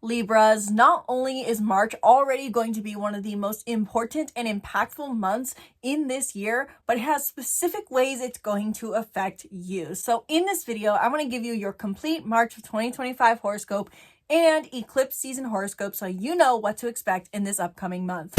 Libras, not only is March already going to be one of the most important and impactful months in this year, but it has specific ways it's going to affect you. So in this video, I want to give you your complete March of 2025 horoscope and eclipse season horoscope so you know what to expect in this upcoming month.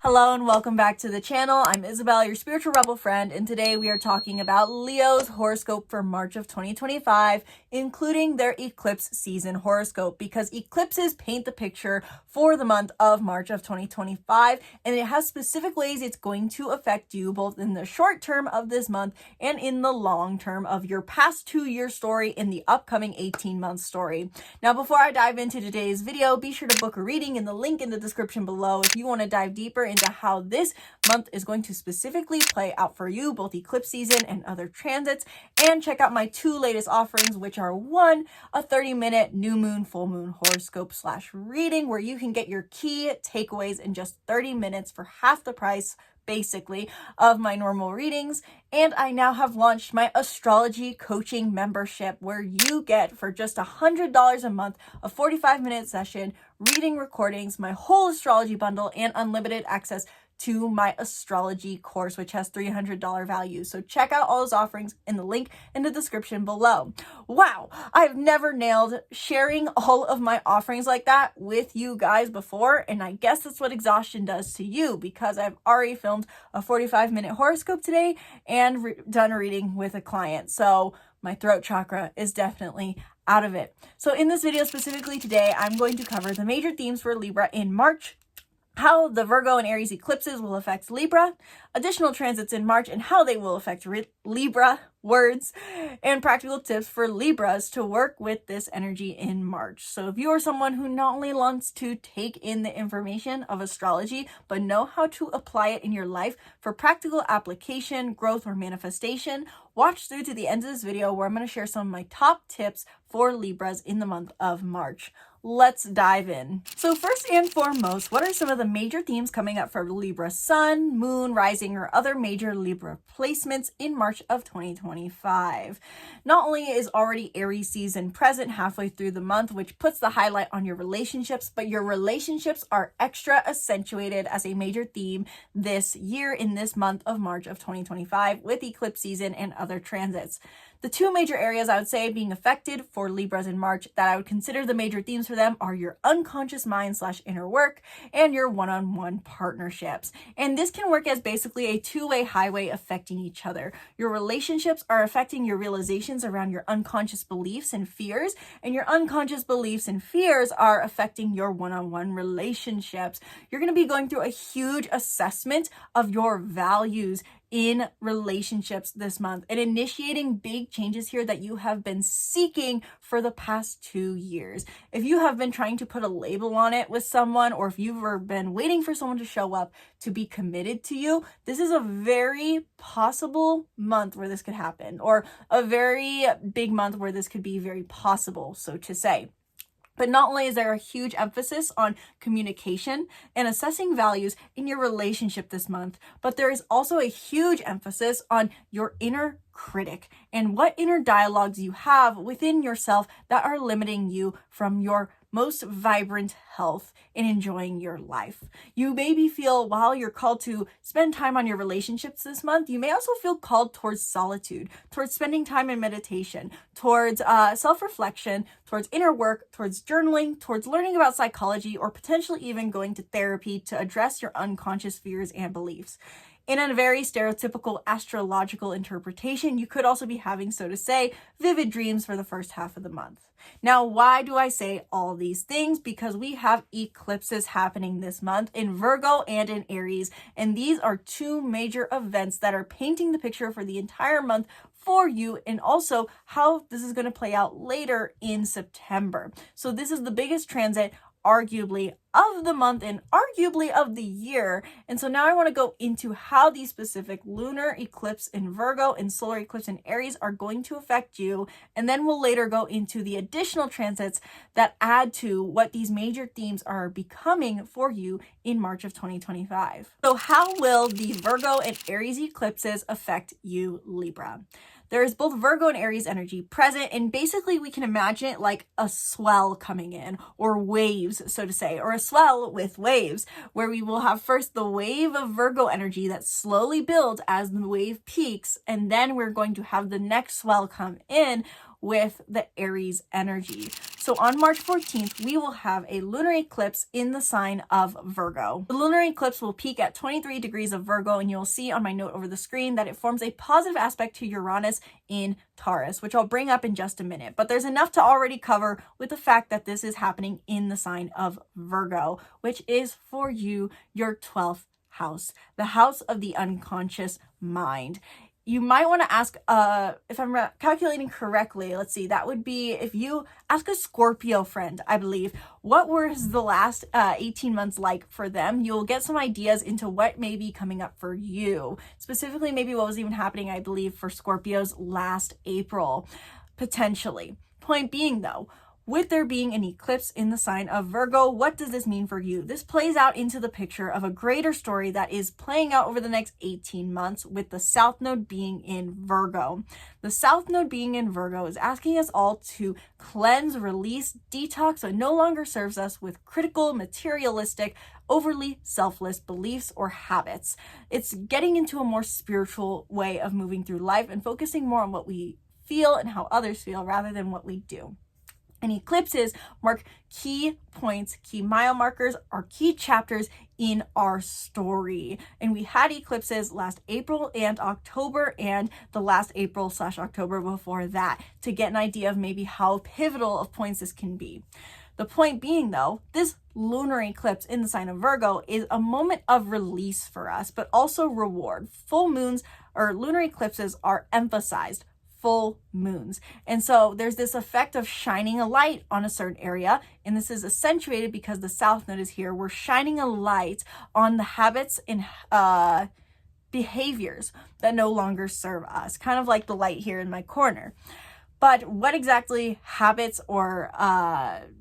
Hello and welcome back to the channel. I'm Isabelle, your spiritual rebel friend, and today we are talking about Leo's horoscope for March of 2025, including their eclipse season horoscope, because eclipses paint the picture for the month of March of 2025, and it has specific ways it's going to affect you both in the short term of this month and in the long term of your past 2-year story in the upcoming 18-month story. Now, before I dive into today's video, be sure to book a reading in the link in the description below if you want to dive deeper into how this month is going to specifically play out for you, both eclipse season and other transits, and check out my 2 latest offerings, which are 1, a 30-minute new moon, full moon horoscope / reading, where you can get your key takeaways in just 30 minutes for half the price basically of my normal readings. And I now have launched my astrology coaching membership, where you get for just $100 a month a 45-minute session, reading recordings, my whole astrology bundle, and unlimited access to my astrology course, which has $300 value. So check out all those offerings in the link in the description below. Wow, I've never nailed sharing all of my offerings like that with you guys before, and I guess that's what exhaustion does to you, because I've already filmed a 45-minute horoscope today and done a reading with a client. So my throat chakra is definitely out of it. So in this video specifically today, I'm going to cover the major themes for Libra in March, how the Virgo and Aries eclipses will affect Libra, additional transits in March and how they will affect Libra words, and practical tips for Libras to work with this energy in March. So if you are someone who not only wants to take in the information of astrology, but know how to apply it in your life for practical application, growth, or manifestation, watch through to the end of this video, where I'm going to share some of my top tips for Libras in the month of March. Let's dive in. So first and foremost, what are some of the major themes coming up for Libra Sun, Moon, Rising, or other major Libra placements in March of 2025? Not only is already Aries season present halfway through the month, which puts the highlight on your relationships, but your relationships are extra accentuated as a major theme this year in this month of March of 2025 with eclipse season and other transits. The 2 major areas I would say being affected for Libras in March that I would consider the major themes for them are your unconscious mind / inner work and your one-on-one partnerships. And this can work as basically a 2-way highway affecting each other. Your relationships are affecting your realizations around your unconscious beliefs and fears, and your unconscious beliefs and fears are affecting your one-on-one relationships. You're going to be going through a huge assessment of your values in relationships this month and initiating big changes here that you have been seeking for the past 2 years. If you have been trying to put a label on it with someone, or if you've been waiting for someone to show up to be committed to you, this is a very possible month where this could happen, or a very big month where this could be very possible, so to say. But not only is there a huge emphasis on communication and assessing values in your relationship this month, but there is also a huge emphasis on your inner critic and what inner dialogues you have within yourself that are limiting you from your most vibrant health in enjoying your life. You maybe feel, while you're called to spend time on your relationships this month, you may also feel called towards solitude, towards spending time in meditation, towards self-reflection, towards inner work, towards journaling, towards learning about psychology, or potentially even going to therapy to address your unconscious fears and beliefs. In a very stereotypical astrological interpretation, you could also be having, so to say, vivid dreams for the first half of the month. Now, why do I say all these things? Because we have eclipses happening this month in Virgo and in Aries, and these are 2 major events that are painting the picture for the entire month for you, and also how this is going to play out later in September. So this is the biggest transit arguably of the month and arguably of the year. And so now I want to go into how these specific lunar eclipse in Virgo and solar eclipse in Aries are going to affect you. And then we'll later go into the additional transits that add to what these major themes are becoming for you in March of 2025. So how will the Virgo and Aries eclipses affect you, Libra? There is both Virgo and Aries energy present, and basically we can imagine it like a swell coming in, or waves, so to say, or a swell with waves, where we will have first the wave of Virgo energy that slowly builds as the wave peaks, and then we're going to have the next swell come in with the Aries energy. So on March 14th, we will have a lunar eclipse in the sign of Virgo. The lunar eclipse will peak at 23 degrees of Virgo, and you'll see on my note over the screen that it forms a positive aspect to Uranus in Taurus, which I'll bring up in just a minute. But there's enough to already cover with the fact that this is happening in the sign of Virgo, which is for you, your 12th house, the house of the unconscious mind. You might want to ask, if I'm calculating correctly, let's see, that would be if you ask a Scorpio friend, I believe, what was the last 18 months like for them? You'll get some ideas into what may be coming up for you. Specifically, maybe what was even happening, I believe, for Scorpios last April, potentially. Point being, though, with there being an eclipse in the sign of Virgo, what does this mean for you? This plays out into the picture of a greater story that is playing out over the next 18 months with the South Node being in Virgo. The South Node being in Virgo is asking us all to cleanse, release, detox what no longer serves us with critical, materialistic, overly selfless beliefs or habits. It's getting into a more spiritual way of moving through life and focusing more on what we feel and how others feel rather than what we do. And eclipses mark key points, key mile markers, or key chapters in our story. And we had eclipses last April and October, and the last April/October before that, to get an idea of maybe how pivotal of points this can be. The point being, though, this lunar eclipse in the sign of Virgo is a moment of release for us, but also reward. Full moons or lunar eclipses are emphasized full moons. And so there's this effect of shining a light on a certain area, and this is accentuated because the South Node is here. We're shining a light on the habits and behaviors that no longer serve us, kind of like the light here in my corner. But what exactly habits or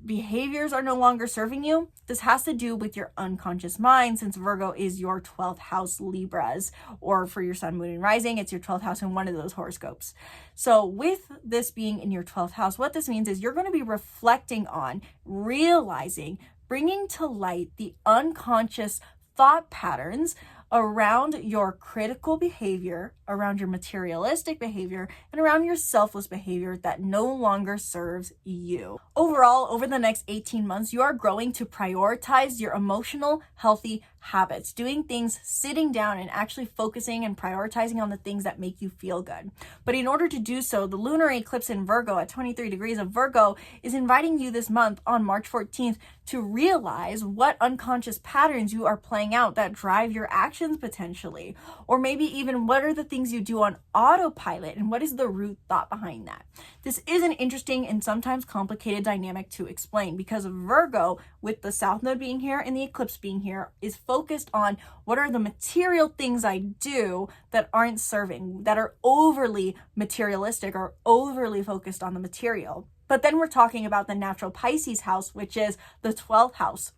behaviors are no longer serving you? This has to do with your unconscious mind, since Virgo is your 12th house Libras, or for your sun, moon, and rising, it's your 12th house in one of those horoscopes. So with this being in your 12th house, what this means is you're going to be reflecting on, realizing, bringing to light the unconscious thought patterns around your critical behavior, around your materialistic behavior, and around your selfless behavior that no longer serves you. Overall, over the next 18 months, you are growing to prioritize your emotional, healthy habits, doing things, sitting down and actually focusing and prioritizing on the things that make you feel good. But in order to do so, the lunar eclipse in Virgo at 23 degrees of Virgo is inviting you this month on March 14th to realize what unconscious patterns you are playing out that drive your actions potentially, or maybe even what are the things you do on autopilot and what is the root thought behind that. This is an interesting and sometimes complicated dynamic to explain, because Virgo, with the South Node being here and the eclipse being here, is focused on what are the material things I do that aren't serving, that are overly materialistic or overly focused on the material. But then we're talking about the natural Pisces house, which is the 12th house,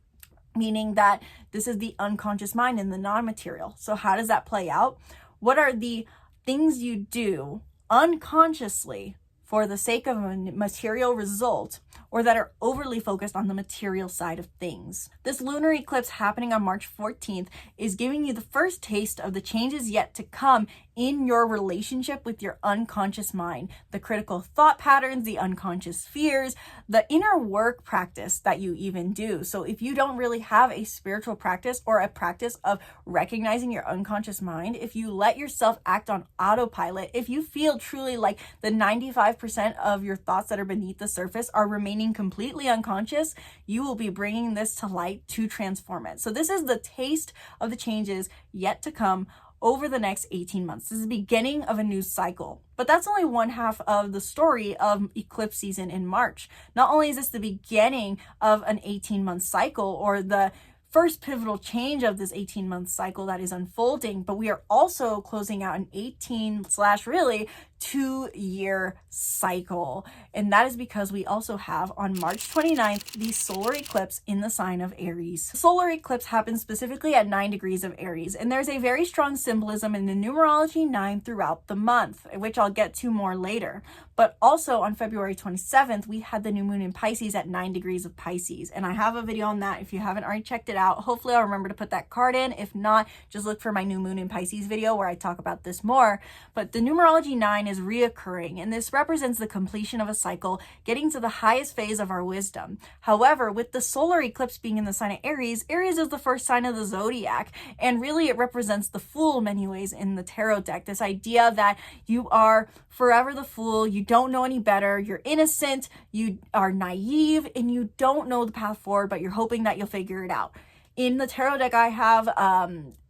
meaning that this is the unconscious mind and the non-material. So how does that play out? What are the things you do unconsciously for the sake of a material result, or that are overly focused on the material side of things? This lunar eclipse happening on March 14th is giving you the first taste of the changes yet to come in your relationship with your unconscious mind, the critical thought patterns, the unconscious fears, the inner work practice that you even do. So if you don't really have a spiritual practice or a practice of recognizing your unconscious mind, if you let yourself act on autopilot, if you feel truly like the 95% of your thoughts that are beneath the surface are remaining completely unconscious, you will be bringing this to light to transform it. So this is the taste of the changes yet to come over the next 18 months. This is the beginning of a new cycle. But that's only one half of the story of eclipse season in March. Not only is this the beginning of an 18-month cycle, or the first pivotal change of this 18-month cycle that is unfolding, but we are also closing out an 18 / really 2-year cycle. And that is because we also have on March 29th, the solar eclipse in the sign of Aries. The solar eclipse happens specifically at 9 degrees of Aries, and there's a very strong symbolism in the numerology 9 throughout the month, which I'll get to more later. But also on February 27th, we had the new moon in Pisces at 9 degrees of Pisces. And I have a video on that if you haven't already checked it out. Hopefully I'll remember to put that card in. If not, just look for my new moon in Pisces video where I talk about this more. But the numerology 9 is reoccurring, and this represents the completion of a cycle, getting to the highest phase of our wisdom. However, with the solar eclipse being in the sign of Aries, Aries is the first sign of the zodiac, and really it represents the fool in many ways in the tarot deck. This idea that you are forever the fool, you don't know any better, you're innocent, you are naive, and you don't know the path forward, but you're hoping that you'll figure it out. In the tarot deck, I have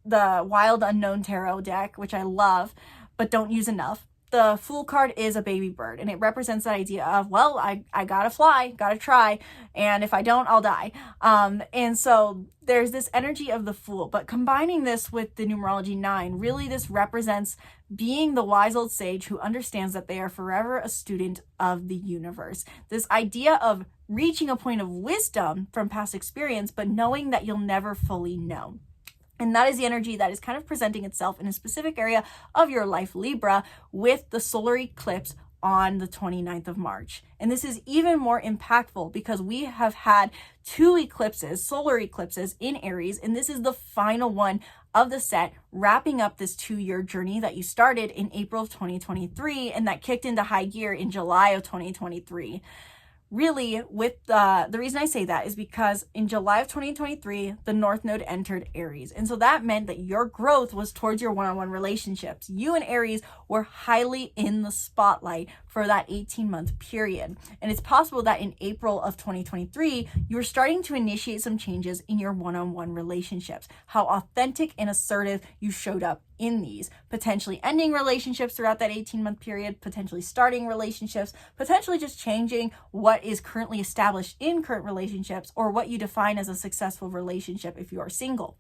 the Wild Unknown Tarot deck, which I love, but don't use enough. The Fool card is a baby bird, and it represents that idea of, well, I gotta fly, gotta try, and if I don't, I'll die. And so there's this energy of the Fool, but combining this with the numerology 9, really this represents being the wise old sage who understands that they are forever a student of the universe. This idea of reaching a point of wisdom from past experience, but knowing that you'll never fully know. And that is the energy that is kind of presenting itself in a specific area of your life, Libra, with the solar eclipse on the 29th of March. And this is even more impactful because we have had 2 eclipses, solar eclipses in Aries, and this is the final one of the set, wrapping up this 2-year journey that you started in April of 2023 and that kicked into high gear in July of 2023. Really, with the reason I say that is because in July of 2023, the North Node entered Aries. And so that meant that your growth was towards your one-on-one relationships. You and Aries were highly in the spotlight for that 18-month period. And it's possible that in April of 2023, you were starting to initiate some changes in your one-on-one relationships. How authentic and assertive you showed up in these, potentially ending relationships throughout that 18-month period, potentially starting relationships, potentially just changing what is currently established in current relationships or what you define as a successful relationship if you are single.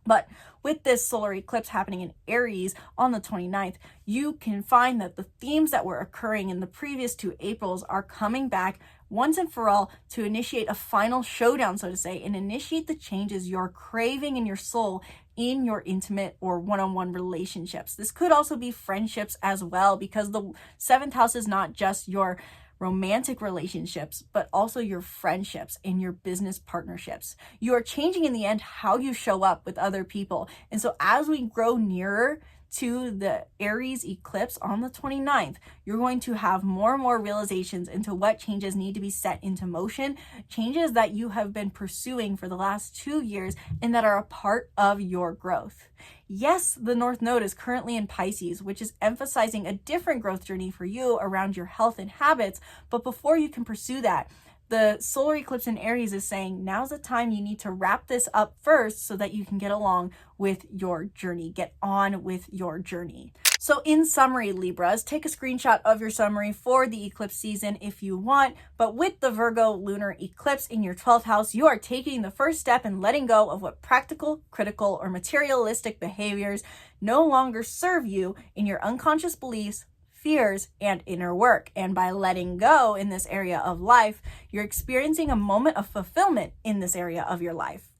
But with this solar eclipse happening in Aries on the 29th, you can find that the themes that were occurring in the previous 2 Aprils are coming back once and for all to initiate a final showdown, so to say, and initiate the changes you're craving in your soul in your intimate or one-on-one relationships. This could also be friendships as well, because the 7th house is not just your romantic relationships, but also your friendships and your business partnerships. You are changing in the end how you show up with other people. And so as we grow nearer to the Aries eclipse on the 29th, you're going to have more and more realizations into what changes need to be set into motion, changes that you have been pursuing for the last 2 years and that are a part of your growth. Yes, the North Node is currently in Pisces, which is emphasizing a different growth journey for you around your health and habits, but before you can pursue that, the solar eclipse in Aries is saying now's the time you need to wrap this up first so that you can get along with your journey, get on with your journey. So in summary, Libras, take a screenshot of your summary for the eclipse season if you want, but with the Virgo lunar eclipse in your 12th house, you are taking the first step in letting go of what practical, critical, or materialistic behaviors no longer serve you in your unconscious beliefs, fears, and inner work. And by letting go in this area of life, you're experiencing a moment of fulfillment in this area of your life.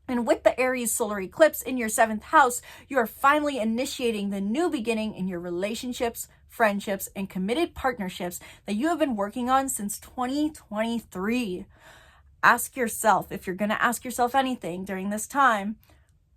And with the Aries solar eclipse in your 7th house, you are finally initiating the new beginning in your relationships, friendships, and committed partnerships that you have been working on since 2023. Ask yourself, if you're going to ask yourself anything during this time,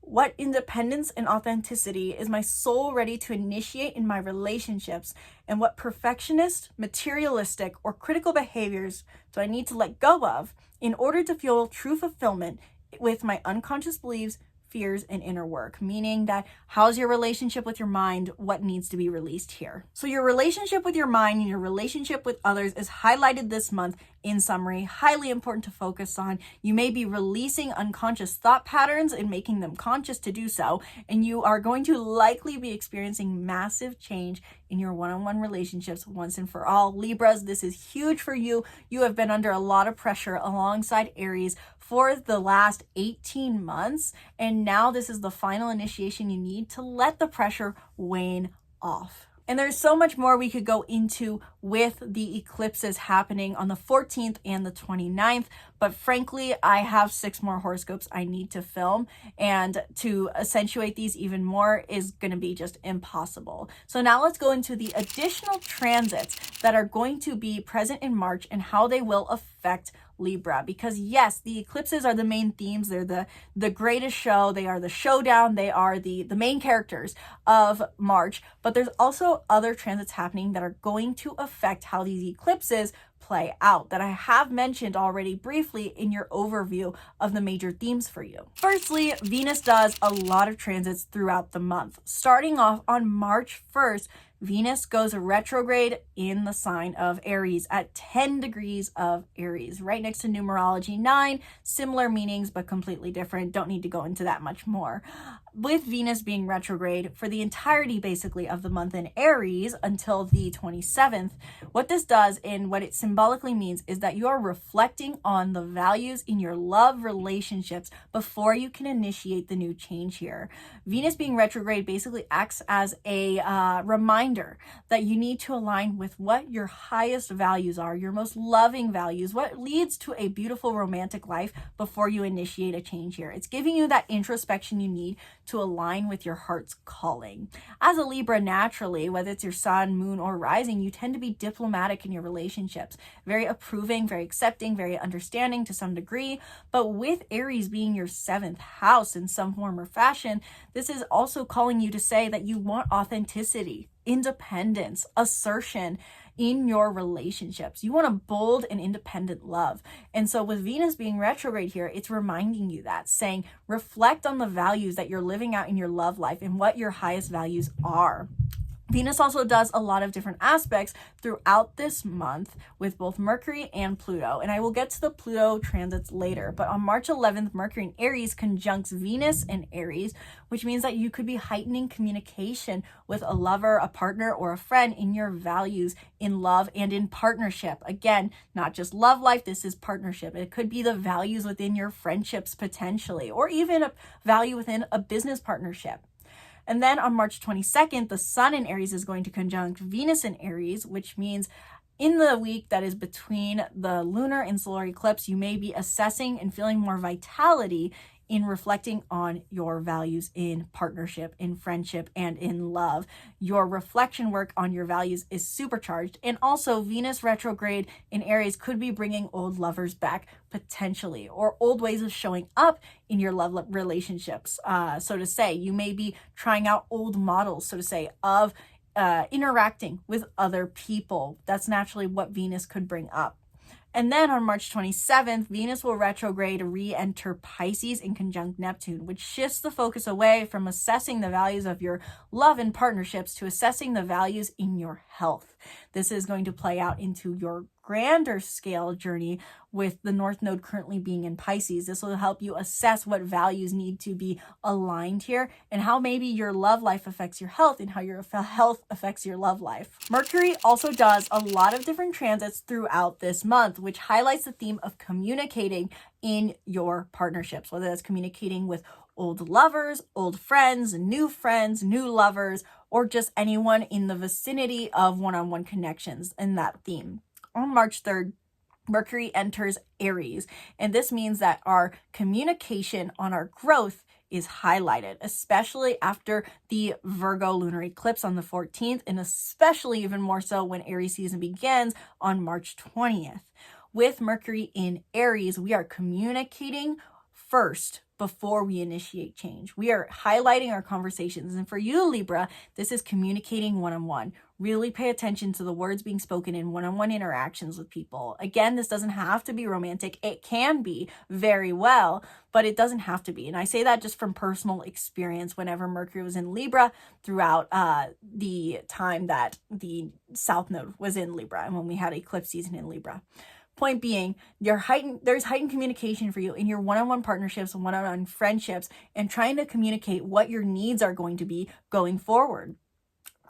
what independence and authenticity is my soul ready to initiate in my relationships? And what perfectionist, materialistic, or critical behaviors do I need to let go of in order to feel true fulfillment with my unconscious beliefs, fears, and inner work? Meaning that how's your relationship with your mind? What needs to be released here? So your relationship with your mind and your relationship with others is highlighted this month in summary, highly important to focus on. You may be releasing unconscious thought patterns and making them conscious to do so, and you are going to likely be experiencing massive change in your one-on-one relationships once and for all. Libras, this is huge for you. You have been under a lot of pressure alongside Aries for the last 18 months, and now this is the final initiation you need to let the pressure wane off. And there's so much more we could go into with the eclipses happening on the 14th and the 29th. But frankly, I have 6 more horoscopes I need to film, and to accentuate these even more is going to be just impossible. So now let's go into the additional transits that are going to be present in March and how they will affect Libra. Because yes, the eclipses are the main themes. They're the greatest show. They are the showdown. They are the main characters of March. But there's also other transits happening that are going to affect how these eclipses play out that I have mentioned already briefly in your overview of the major themes for you. Firstly, Venus does a lot of transits throughout the month. Starting off on March 1st, Venus goes retrograde in the sign of Aries at 10 degrees of Aries, right next to numerology 9, similar meanings, but completely different. Don't need to go into that much more. With Venus being retrograde for the entirety basically of the month in Aries until the 27th, what this does and what it symbolically means is that you are reflecting on the values in your love relationships before you can initiate the new change here. Venus being retrograde basically acts as a reminder that you need to align with what your highest values are, your most loving values, what leads to a beautiful romantic life before you initiate a change here. It's giving you that introspection you need to align with your heart's calling. As a Libra, naturally, whether it's your sun, moon, or rising, you tend to be diplomatic in your relationships, very approving, very accepting, very understanding to some degree. But with Aries being your 7th house in some form or fashion, this is also calling you to say that you want authenticity, independence, assertion in your relationships. You want a bold and independent love. And so with Venus being retrograde here, it's reminding you that, saying, reflect on the values that you're living out in your love life and what your highest values are. Venus also does a lot of different aspects throughout this month with both Mercury and Pluto. And I will get to the Pluto transits later. But on March 11th, Mercury in Aries conjuncts Venus in Aries, which means that you could be heightening communication with a lover, a partner, or a friend in your values in love and in partnership. Again, not just love life, this is partnership. It could be the values within your friendships potentially, or even a value within a business partnership. And then on March 22nd, the Sun in Aries is going to conjunct Venus in Aries, which means in the week that is between the lunar and solar eclipse, you may be assessing and feeling more vitality in reflecting on your values in partnership, in friendship, and in love. Your reflection work on your values is supercharged. And also Venus retrograde in Aries could be bringing old lovers back potentially, or old ways of showing up in your love relationships. So to say, you may be trying out old models, so to say, of interacting with other people. That's naturally what Venus could bring up. And then on March 27th, Venus will retrograde re-enter Pisces in conjunct Neptune, which shifts the focus away from assessing the values of your love and partnerships to assessing the values in your health. This is going to play out into your grander scale journey with the North Node currently being in Pisces. This will help you assess what values need to be aligned here and how maybe your love life affects your health and how your health affects your love life. Mercury also does a lot of different transits throughout this month, which highlights the theme of communicating in your partnerships, whether that's communicating with old lovers, old friends, new lovers, or just anyone in the vicinity of one-on-one connections in that theme. On March 3rd, Mercury enters Aries, and this means that our communication on our growth is highlighted, especially after the Virgo lunar eclipse on the 14th, and especially even more so when Aries season begins on March 20th. With Mercury in Aries, we are communicating first before we initiate change. We are highlighting our conversations. And for you, Libra, this is communicating one-on-one. Really pay attention to the words being spoken in one-on-one interactions with people. Again, this doesn't have to be romantic. It can be very well, but it doesn't have to be. And I say that just from personal experience whenever Mercury was in Libra throughout the time that the South Node was in Libra and when we had eclipse season in Libra. Point being, there's heightened communication for you in your one-on-one partnerships, one-on-one friendships, and trying to communicate what your needs are going to be going forward.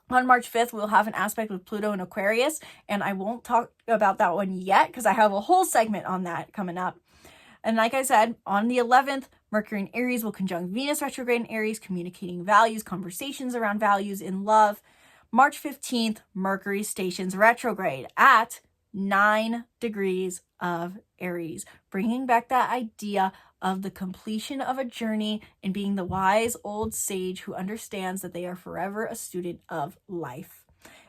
On March 5th, we'll have an aspect with Pluto and Aquarius, and I won't talk about that one yet because I have a whole segment on that coming up. And like I said, on the 11th, Mercury in Aries will conjunct Venus retrograde in Aries, communicating values, conversations around values in love. March 15th, Mercury stations retrograde at 9 degrees of Aries, bringing back that idea of the completion of a journey and being the wise old sage who understands that they are forever a student of life.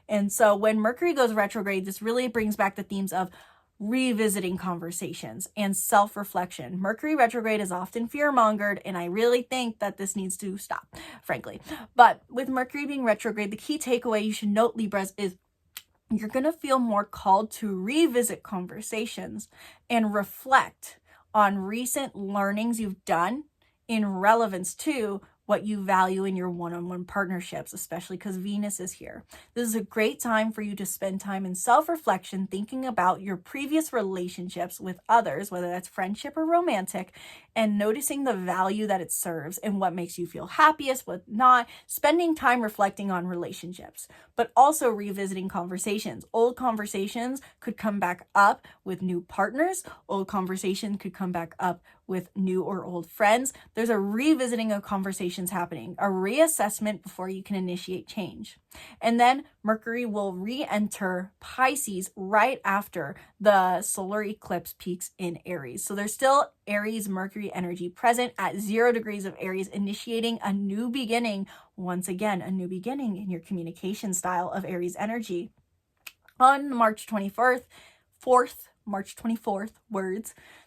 And so when Mercury goes retrograde, this really brings back the themes of revisiting conversations and self-reflection. Mercury retrograde is often fear-mongered, and I really think that this needs to stop, frankly. But with Mercury being retrograde, the key takeaway you should note, Libras, is you're going to feel more called to revisit conversations and reflect on recent learnings you've done in relevance to what you value in your one-on-one partnerships, especially because Venus is here. This is a great time for you to spend time in self-reflection, thinking about your previous relationships with others, whether that's friendship or romantic, and noticing the value that it serves and what makes you feel happiest, what not, spending time reflecting on relationships, but also revisiting conversations. Old conversations could come back up with new partners. Old conversation could come back up with new or old friends. There's a revisiting of conversations happening, a reassessment before you can initiate change. And then Mercury will re-enter Pisces right after the solar eclipse peaks in Aries. So there's still Aries Mercury energy present at 0 degrees of Aries, initiating a new beginning. Once again, a new beginning in your communication style of Aries energy. On March 24th, March 24th,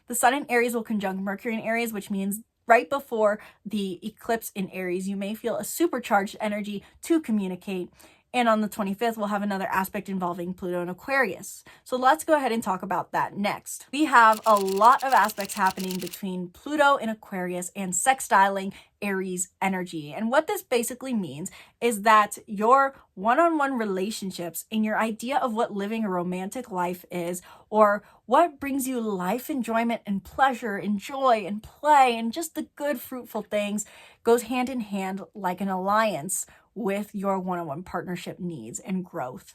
the Sun in Aries will conjunct Mercury in Aries, which means right before the eclipse in Aries, you may feel a supercharged energy to communicate. And on the 25th, we'll have another aspect involving Pluto and Aquarius. So let's go ahead and talk about that next. We have a lot of aspects happening between Pluto and Aquarius and sextiling Aries energy. And what this basically means is that your one-on-one relationships and your idea of what living a romantic life is, or what brings you life enjoyment and pleasure and joy and play and just the good fruitful things, goes hand in hand like an alliance with your one-on-one partnership needs and growth.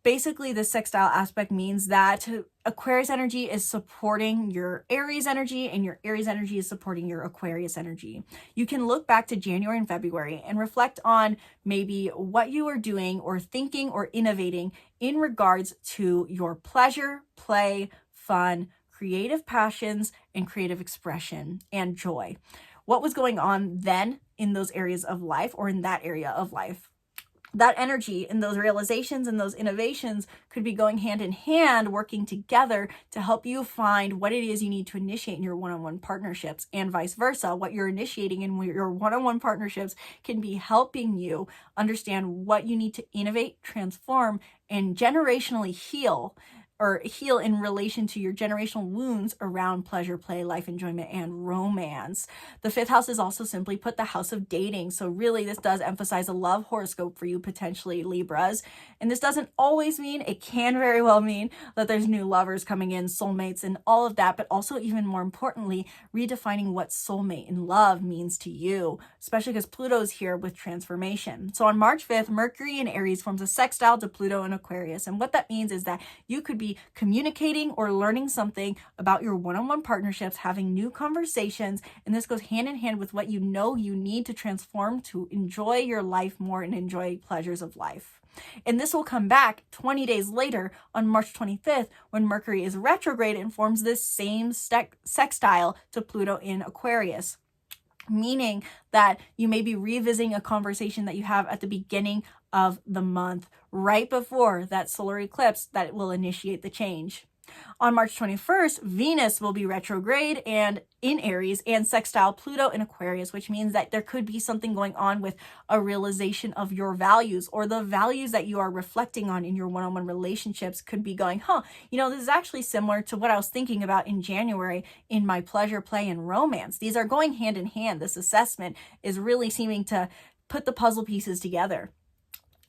Basically, the sextile aspect means that Aquarius energy is supporting your Aries energy and your Aries energy is supporting your Aquarius energy. You can look back to January and February and reflect on maybe what you are doing or thinking or innovating in regards to your pleasure, play, fun, creative passions, and creative expression and joy. What was going on then in those areas of life or in that area of life? That energy and those realizations and those innovations could be going hand in hand, working together to help you find what it is you need to initiate in your one-on-one partnerships, and vice versa. What you're initiating in your one-on-one partnerships can be helping you understand what you need to innovate, transform, and generationally heal in relation to your generational wounds around pleasure, play, life enjoyment, and romance. The 5th house is also simply put the house of dating. So really this does emphasize a love horoscope for you, potentially Libras. And this doesn't always mean, it can very well mean that there's new lovers coming in, soulmates and all of that, but also even more importantly, redefining what soulmate and love means to you, especially because Pluto's here with transformation. So on March 5th, Mercury in Aries forms a sextile to Pluto and Aquarius. And what that means is that you could be communicating or learning something about your one-on-one partnerships, having new conversations, and this goes hand in hand with what you know you need to transform to enjoy your life more and enjoy pleasures of life. And this will come back 20 days later on March 25th when Mercury is retrograde and forms this same sextile to Pluto in Aquarius, meaning that you may be revisiting a conversation that you have at the beginning of the month, right before that solar eclipse that will initiate the change. On March 21st, Venus will be retrograde and in Aries and sextile Pluto in Aquarius, which means that there could be something going on with a realization of your values, or the values that you are reflecting on in your one-on-one relationships could be going, this is actually similar to what I was thinking about in January in my pleasure, play, and romance. These are going hand in hand. This assessment is really seeming to put the puzzle pieces together.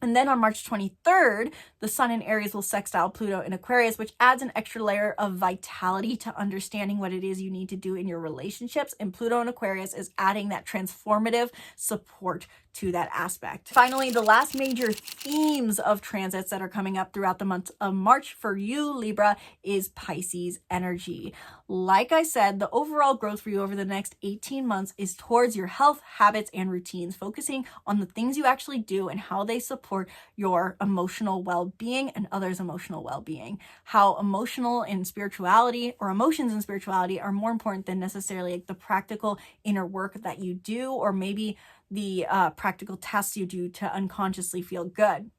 And then on March 23rd, the Sun in Aries will sextile Pluto in Aquarius, which adds an extra layer of vitality to understanding what it is you need to do in your relationships. And Pluto in Aquarius is adding that transformative support to that aspect. Finally, the last major themes of transits that are coming up throughout the month of March for you, Libra, is Pisces energy. Like I said, the overall growth for you over the next 18 months is towards your health, habits, and routines, focusing on the things you actually do and how they support your emotional well-being and others' emotional well-being. How emotional and spirituality, or emotions and spirituality, are more important than necessarily like the practical inner work that you do, or maybe the practical tasks you do to unconsciously feel good.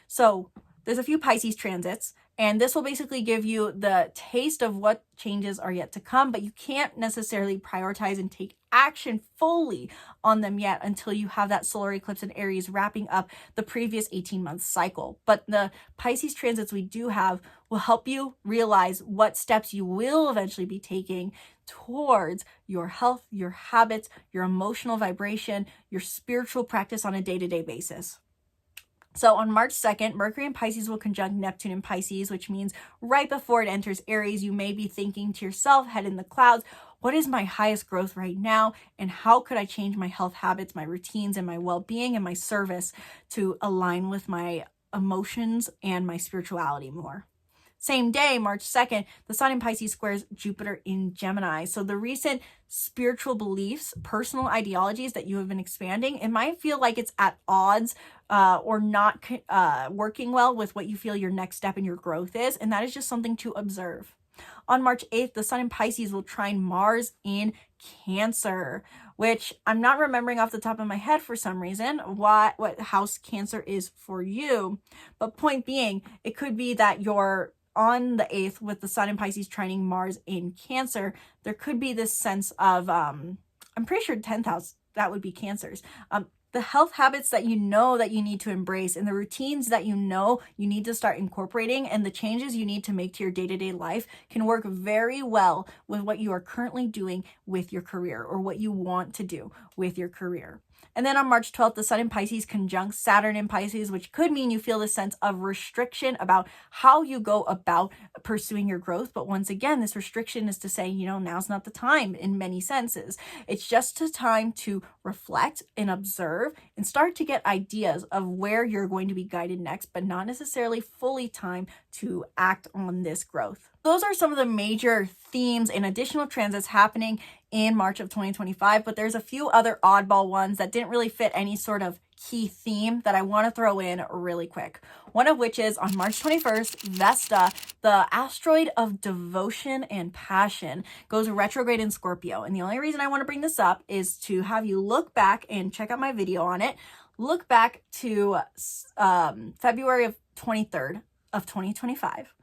So there's a few Pisces transits, and this will basically give you the taste of what changes are yet to come, but you can't necessarily prioritize and take action fully on them yet until you have that solar eclipse in Aries wrapping up the previous 18-month cycle. But the Pisces transits we do have will help you realize what steps you will eventually be taking towards your health, your habits, your emotional vibration, your spiritual practice on a day-to-day basis. So on March 2nd, Mercury in Pisces will conjunct Neptune in Pisces, which means right before it enters Aries, you may be thinking to yourself, head in the clouds, what is my highest growth right now? And how could I change my health habits, my routines, and my well-being and my service to align with my emotions and my spirituality more? Same day, March 2nd, the Sun in Pisces squares Jupiter in Gemini. So the recent spiritual beliefs, personal ideologies that you have been expanding, it might feel like it's at odds or not working well with what you feel your next step in your growth is. And that is just something to observe. On March 8th, the Sun in Pisces will trine Mars in Cancer, which I'm not remembering off the top of my head for some reason what house Cancer is for you. But point being, it could be that you're on the 8th with the Sun in Pisces trining Mars in Cancer. There could be this sense of, I'm pretty sure 10th house, that would be Cancers. The health habits that you know that you need to embrace and the routines that you know you need to start incorporating and the changes you need to make to your day-to-day life can work very well with what you are currently doing with your career or what you want to do with your career. And then on March 12th, the Sun in Pisces conjuncts Saturn in Pisces, which could mean you feel this sense of restriction about how you go about pursuing your growth. But once again, this restriction is to say, now's not the time in many senses. It's just a time to reflect and observe and start to get ideas of where you're going to be guided next, but not necessarily fully time to act on this growth. Those are some of the major themes and additional transits happening in March of 2025, but there's a few other oddball ones that didn't really fit any sort of key theme that I want to throw in really quick. One of which is on March 21st, Vesta, the asteroid of devotion and passion, goes retrograde in Scorpio. And the only reason I want to bring this up is to have you look back and check out my video on it. Look back to February of 23rd of 2025.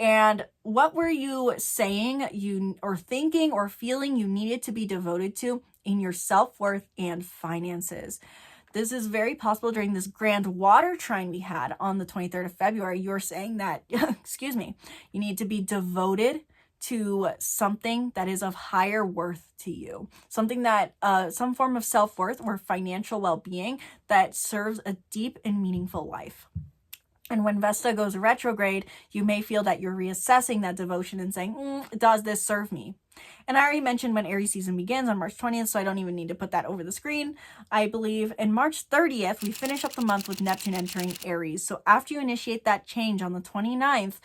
And what were you saying or thinking or feeling you needed to be devoted to in your self-worth and finances? This is very possible during this grand water trine we had on the 23rd of February. You're saying that, excuse me, you need to be devoted to something that is of higher worth to you, something that some form of self-worth or financial well-being that serves a deep and meaningful life. And when Vesta goes retrograde, you may feel that you're reassessing that devotion and saying, does this serve me? And I already mentioned when Aries season begins on March 20th, so I don't even need to put that over the screen, I believe. And March 30th, we finish up the month with Neptune entering Aries. So after you initiate that change on the 29th,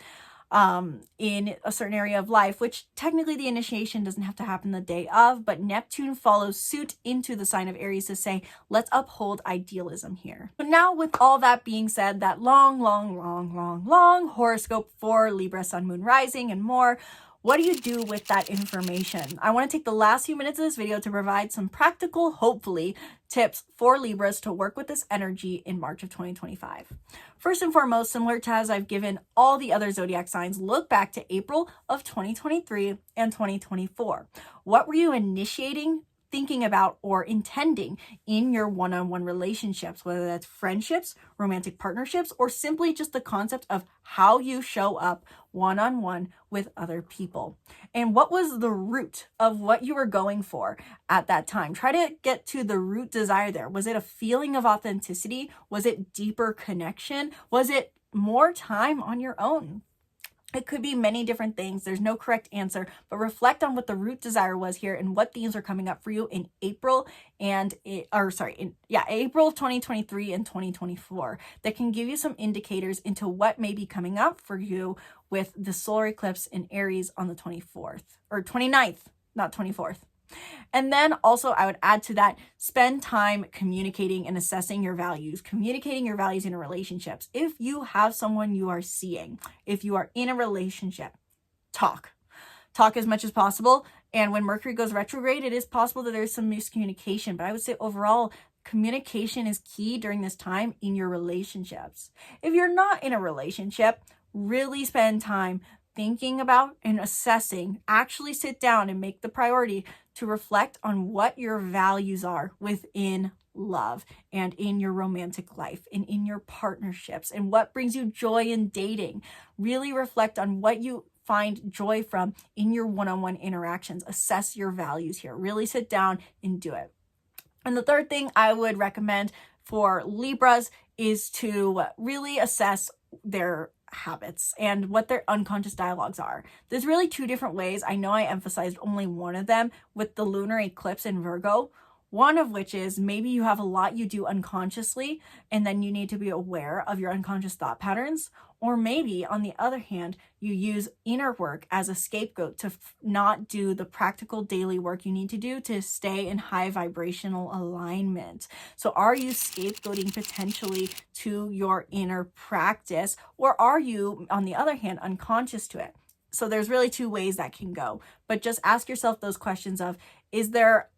in a certain area of life, which technically the initiation doesn't have to happen the day of, but Neptune follows suit into the sign of Aries to say, let's uphold idealism here. So now with all that being said, that long horoscope for Libra, Sun, Moon, Rising, and more, what do you do with that information? I want to take the last few minutes of this video to provide some practical, hopefully, tips for Libras to work with this energy in March of 2025. First and foremost, similar to as I've given all the other zodiac signs, look back to April of 2023 and 2024. What were you initiating, thinking about, or intending in your one-on-one relationships, whether that's friendships, romantic partnerships, or simply just the concept of how you show up one-on-one with other people? And what was the root of what you were going for at that time? Try to get to the root desire there. Was it a feeling of authenticity? Was it deeper connection? Was it more time on your own? It could be many different things. There's no correct answer, but reflect on what the root desire was here and what themes are coming up for you in April April 2023 and 2024 that can give you some indicators into what may be coming up for you with the solar eclipse in Aries on the 24th or 29th, not 24th. And then also I would add to that, spend time communicating and assessing your values, communicating your values in relationships. If you have someone you are seeing, if you are in a relationship, talk as much as possible. And when Mercury goes retrograde, it is possible that there's some miscommunication, but I would say overall, communication is key during this time in your relationships. If you're not in a relationship, really spend time thinking about and assessing, actually sit down and make the priority to reflect on what your values are within love and in your romantic life and in your partnerships and what brings you joy in dating. Really reflect on what you find joy from in your one-on-one interactions. Assess your values here. Really sit down and do it. And the third thing I would recommend for Libras is to really assess their habits and what their unconscious dialogues are. There's really two different ways. I know I emphasized only one of them with the lunar eclipse in Virgo. One of which is maybe you have a lot you do unconsciously and then you need to be aware of your unconscious thought patterns. Or maybe on the other hand, you use inner work as a scapegoat to not do the practical daily work you need to do to stay in high vibrational alignment. So are you scapegoating potentially to your inner practice, or are you, on the other hand, unconscious to it? So there's really two ways that can go. But just ask yourself those questions of, is there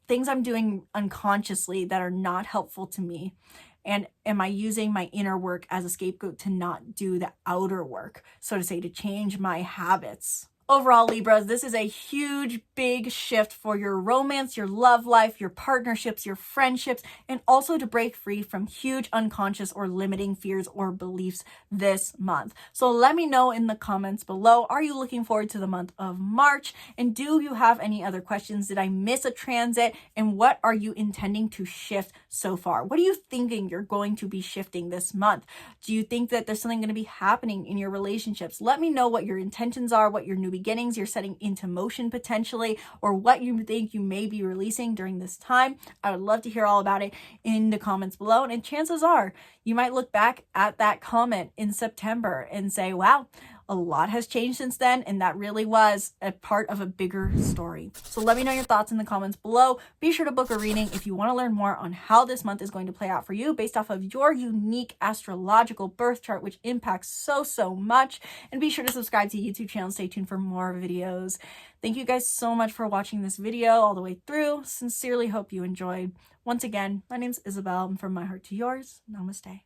things I'm doing unconsciously that are not helpful to me? And am I using my inner work as a scapegoat to not do the outer work, so to say, to change my habits? Overall, Libras, this is a huge, big shift for your romance, your love life, your partnerships, your friendships, and also to break free from huge unconscious or limiting fears or beliefs this month. So let me know in the comments below, are you looking forward to the month of March? And do you have any other questions? Did I miss a transit? And what are you intending to shift so far? What are you thinking you're going to be shifting this month? Do you think that there's something going to be happening in your relationships? Let me know what your intentions are, what your new beginnings you're setting into motion potentially, or what you think you may be releasing during this time. I would love to hear all about it in the comments below. And chances are you might look back at that comment in September and say, wow, a lot has changed since then, and that really was a part of a bigger story. So let me know your thoughts in the comments below. Be sure to book a reading if you want to learn more on how this month is going to play out for you based off of your unique astrological birth chart, which impacts so much. And be sure to subscribe to the YouTube channel. Stay tuned for more videos. Thank you guys so much for watching this video all the way through. Sincerely hope you enjoyed. Once again, my name's Isabelle, and from my heart to yours, namaste.